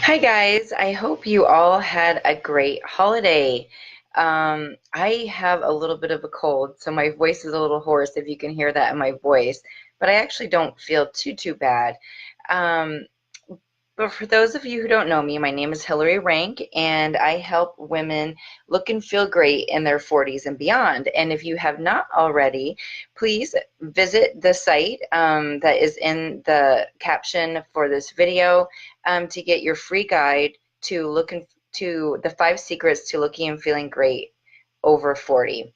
Hi guys, I hope you all had a great holiday. I have a little bit of a cold, so my voice is a little hoarse if you can hear that in my voice, but I actually don't feel too bad. Um, but for those of you who don't know me, my name is Hillary Rank, and I help women look and feel great in their 40s and beyond. And if you have not already, please visit the site that is in the caption for this video to get your free guide to looking to the 5 secrets to looking and feeling great over 40.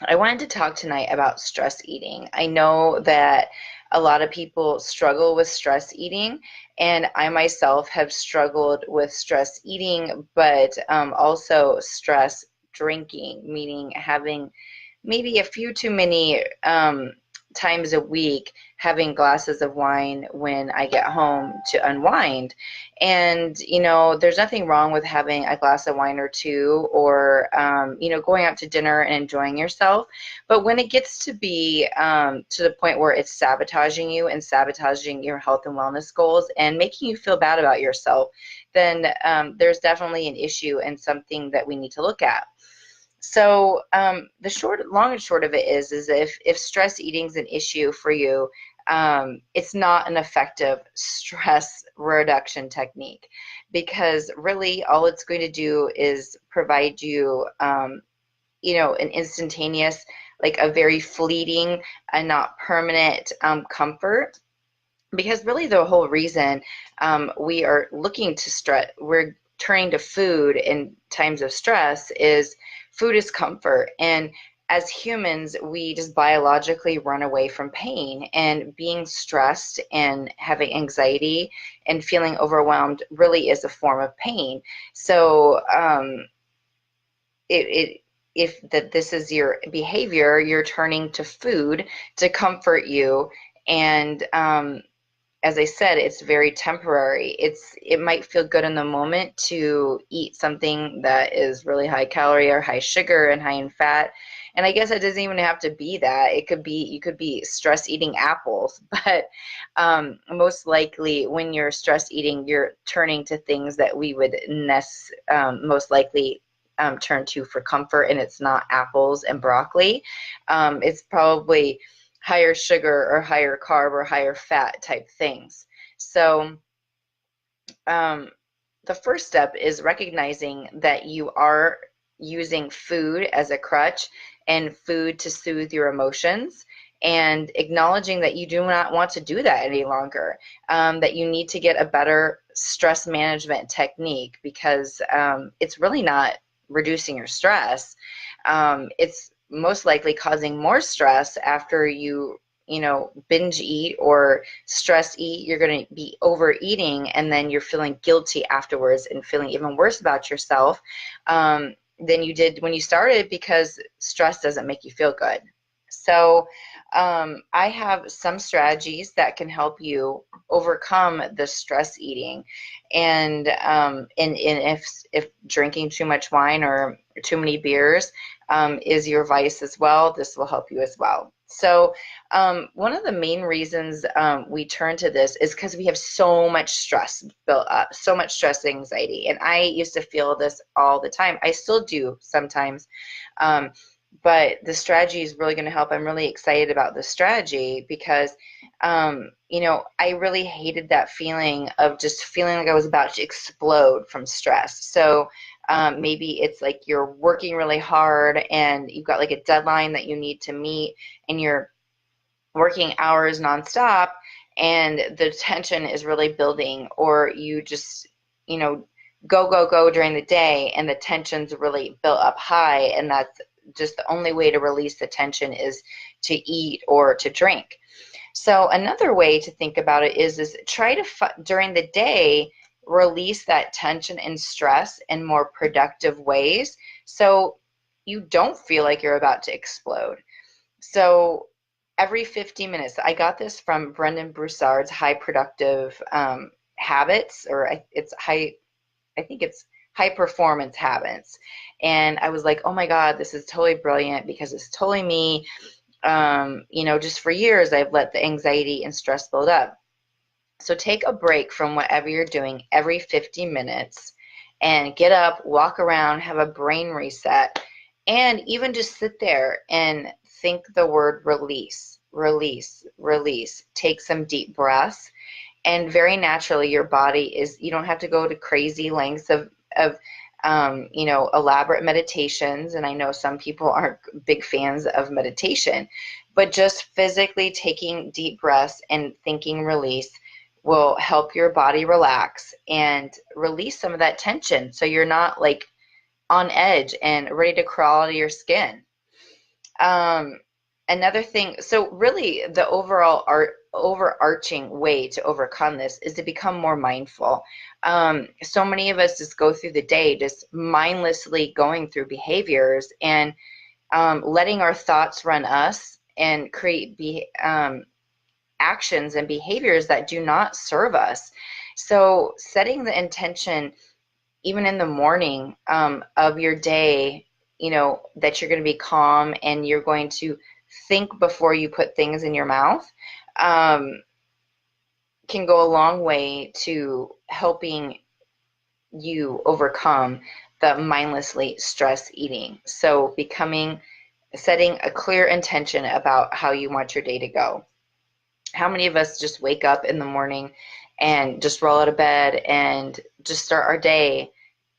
I wanted to talk tonight about stress eating. I know that a lot of people struggle with stress eating, and I myself have struggled with stress eating, but also stress drinking, meaning having maybe a few too many times a week having glasses of wine when I get home to unwind. And, there's nothing wrong with having a glass of wine or two or, going out to dinner and enjoying yourself. But when it gets to be to the point where it's sabotaging you and sabotaging your health and wellness goals and making you feel bad about yourself, then there's definitely an issue and something that we need to look at. So long and short of it is if stress eating is an issue for you, it's not an effective stress reduction technique because really all it's going to do is provide you, an instantaneous, like a very fleeting and not permanent comfort. Because really the whole reason we are looking to stress, we're turning to food in times of stress is food is comfort. And as humans, we just biologically run away from pain. And being stressed and having anxiety and feeling overwhelmed really is a form of pain. So it if that this is your behavior, you're turning to food to comfort you. And as I said, it's very temporary. It might feel good in the moment to eat something that is really high calorie or high sugar and high in fat. And I guess it doesn't even have to be that. It could be you could be stress eating apples, but most likely when you're stress eating, you're turning to things that we would most likely turn to for comfort, and it's not apples and broccoli. It's probably higher sugar or higher carb or higher fat type things. So um, the first step is recognizing that you are using food as a crutch and food to soothe your emotions, and acknowledging that you do not want to do that any longer, that you need to get a better stress management technique because it's really not reducing your stress. It's most likely causing more stress after you binge eat or stress eat. You're going to be overeating, and then you're feeling guilty afterwards and feeling even worse about yourself than you did when you started because stress doesn't make you feel good. So I have some strategies that can help you overcome the stress eating, and if drinking too much wine or too many beers is your vice as well, this will help you as well. So one of the main reasons we turn to this is because we have so much stress built up, so much stress and anxiety. And I used to feel this all the time. I still do sometimes. Um, but the strategy is really going to help. I'm really excited about the strategy because, I really hated that feeling of just feeling like I was about to explode from stress. So maybe it's like you're working really hard and you've got like a deadline that you need to meet, and you're working hours nonstop, and the tension is really building, or you just, you know, go during the day and the tension's really built up high, and that's just the only way to release the tension is to eat or to drink. So another way to think about it is try to during the day release that tension and stress in more productive ways so you don't feel like you're about to explode. So every 50 minutes, I got this from Brendan Broussard's High Productive Habits, or I think it's High Performance Habits. And I was like, oh my God, this is totally brilliant because it's totally me. Just for years, I've let the anxiety and stress build up. So take a break from whatever you're doing every 50 minutes and get up, walk around, have a brain reset, and even just sit there and think the word release, release, release. Take some deep breaths, and very naturally your body is, you don't have to go to crazy lengths of elaborate meditations. And I know some people aren't big fans of meditation, but just physically taking deep breaths and thinking release will help your body relax and release some of that tension, so you're not like on edge and ready to crawl out of your skin. um, Another thing, so really the overarching way to overcome this is to become more mindful. So many of us just go through the day just mindlessly going through behaviors and letting our thoughts run us and create actions and behaviors that do not serve us. So setting the intention even in the morning of your day, that you're going to be calm and you're going to think before you put things in your mouth, um, can go a long way to helping you overcome the mindlessly stress eating. So setting a clear intention about how you want your day to go. How many of us just wake up in the morning and just roll out of bed and just start our day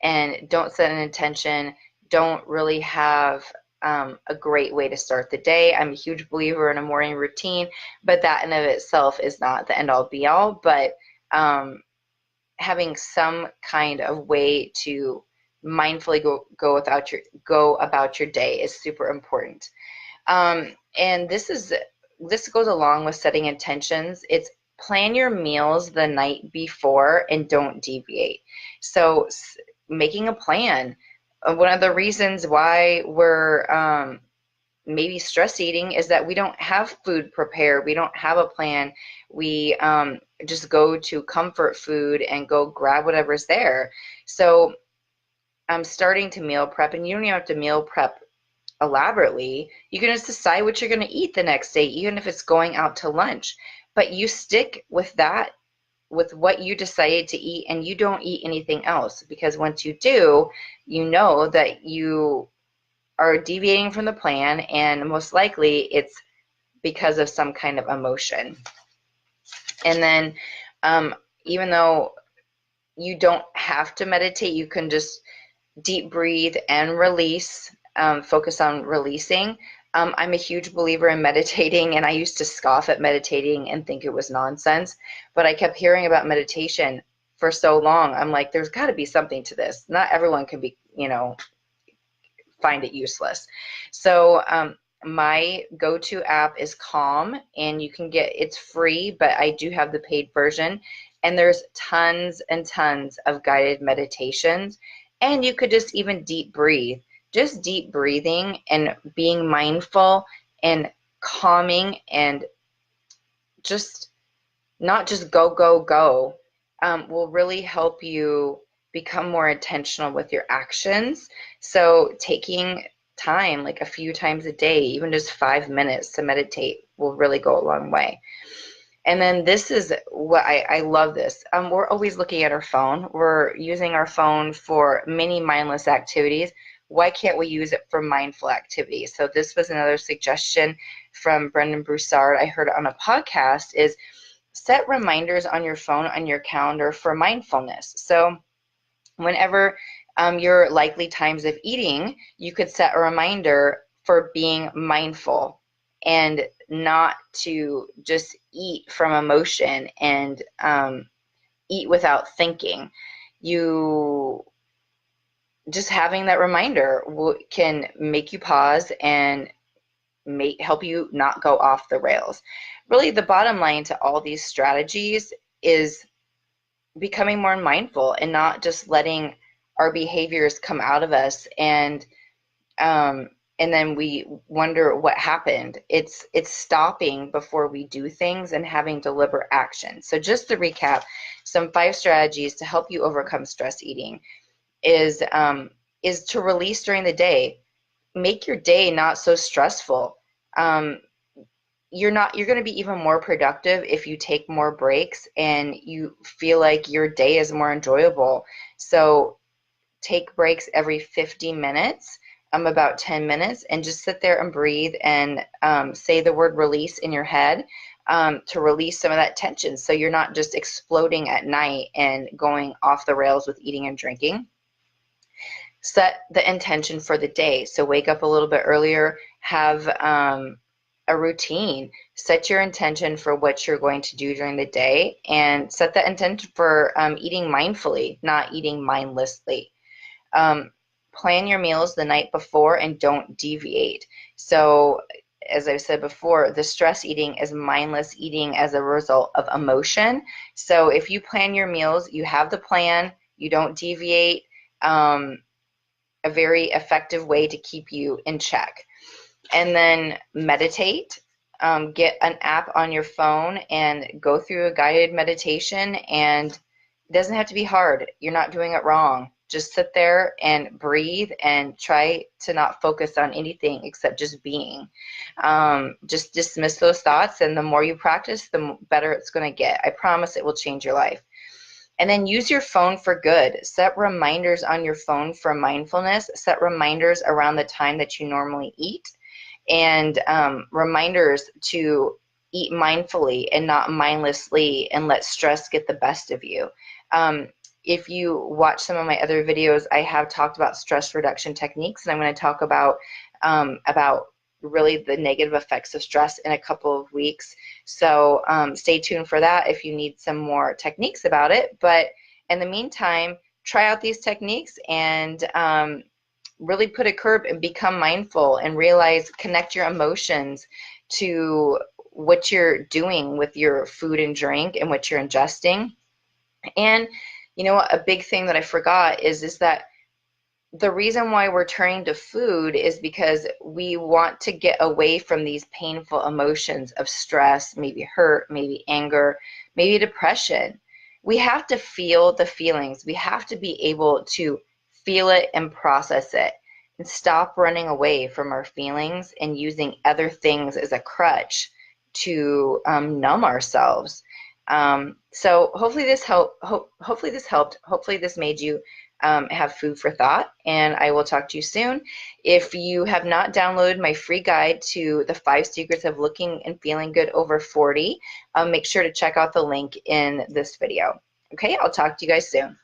and don't set an intention, don't really have a great way to start the day? I'm a huge believer in a morning routine, but that in of itself is not the end all be all. But um, having some kind of way to mindfully go about your day is super important. And this goes along with setting intentions. It's plan your meals the night before and don't deviate. So making a plan. One of the reasons why we're maybe stress eating is that we don't have food prepared. We don't have a plan. We just go to comfort food and go grab whatever's there. So I'm starting to meal prep, and you don't even have to meal prep elaborately. You can just decide what you're going to eat the next day, even if it's going out to lunch. But you stick with that, with what you decided to eat, and you don't eat anything else. Because once you do, you know that you are deviating from the plan, and most likely it's because of some kind of emotion. And then, even though you don't have to meditate, you can just deep breathe and release, focus on releasing. I'm a huge believer in meditating, and I used to scoff at meditating and think it was nonsense, but I kept hearing about meditation for so long. I'm like, there's got to be something to this. Not everyone can find it useless. So my go-to app is Calm, and it's free, but I do have the paid version, and there's tons and tons of guided meditations. And you could just even deep breathe. Just deep breathing and being mindful and calming and just not just go, go, go, will really help you become more intentional with your actions. So taking time, like a few times a day, even just 5 minutes to meditate, will really go a long way. And then this is what I love this. We're always looking at our phone. We're using our phone for many mindless activities. Why can't we use it for mindful activities? So this was another suggestion from Brendon Broussard. I heard it on a podcast, is set reminders on your phone, on your calendar, for mindfulness. So whenever your likely times of eating, you could set a reminder for being mindful and not to just eat from emotion and eat without thinking. You just having that reminder can make you pause and help you not go off the rails. Really, the bottom line to all these strategies is becoming more mindful and not just letting our behaviors come out of us and then we wonder what happened. It's stopping before we do things and having deliberate action. So just to recap, some 5 strategies to help you overcome stress eating is to release during the day. Make your day not so stressful. you're going to be even more productive if you take more breaks and you feel like your day is more enjoyable. So take breaks every 50 minutes, about 10 minutes, and just sit there and breathe and say the word release in your head to release some of that tension so you're not just exploding at night and going off the rails with eating and drinking. Set the intention for the day. So wake up a little bit earlier, have a routine, set your intention for what you're going to do during the day, and set that intention for eating mindfully, not eating mindlessly. Plan your meals the night before and don't deviate. So as I've said before, the stress eating is mindless eating as a result of emotion. So if you plan your meals, you have the plan, you don't deviate, a very effective way to keep you in check. And then meditate. Get an app on your phone and go through a guided meditation, and it doesn't have to be hard. You're not doing it wrong. Just sit there and breathe and try to not focus on anything except just being. Just dismiss those thoughts, and the more you practice, the better it's going to get. I promise it will change your life. And then use your phone for good. Set reminders on your phone for mindfulness. Set reminders around the time that you normally eat, and reminders to eat mindfully and not mindlessly and let stress get the best of you. If you watch some of my other videos, I have talked about stress reduction techniques, and I'm going to talk about really the negative effects of stress in a couple of weeks. So stay tuned for that if you need some more techniques about it. But in the meantime, try out these techniques and really put a curb and become mindful and realize, connect your emotions to what you're doing with your food and drink and what you're ingesting. And you know what, a big thing that I forgot is that the reason why we're turning to food is because we want to get away from these painful emotions of stress, maybe hurt, maybe anger, maybe depression. We have to feel the feelings. We have to be able to feel it and process it and stop running away from our feelings and using other things as a crutch to numb ourselves. So hopefully this helped. Hopefully this helped. Hopefully this made you have food for thought, and I will talk to you soon. If you have not downloaded my free guide to the 5 secrets of looking and feeling good over 40, make sure to check out the link in this video. Okay, I'll talk to you guys soon.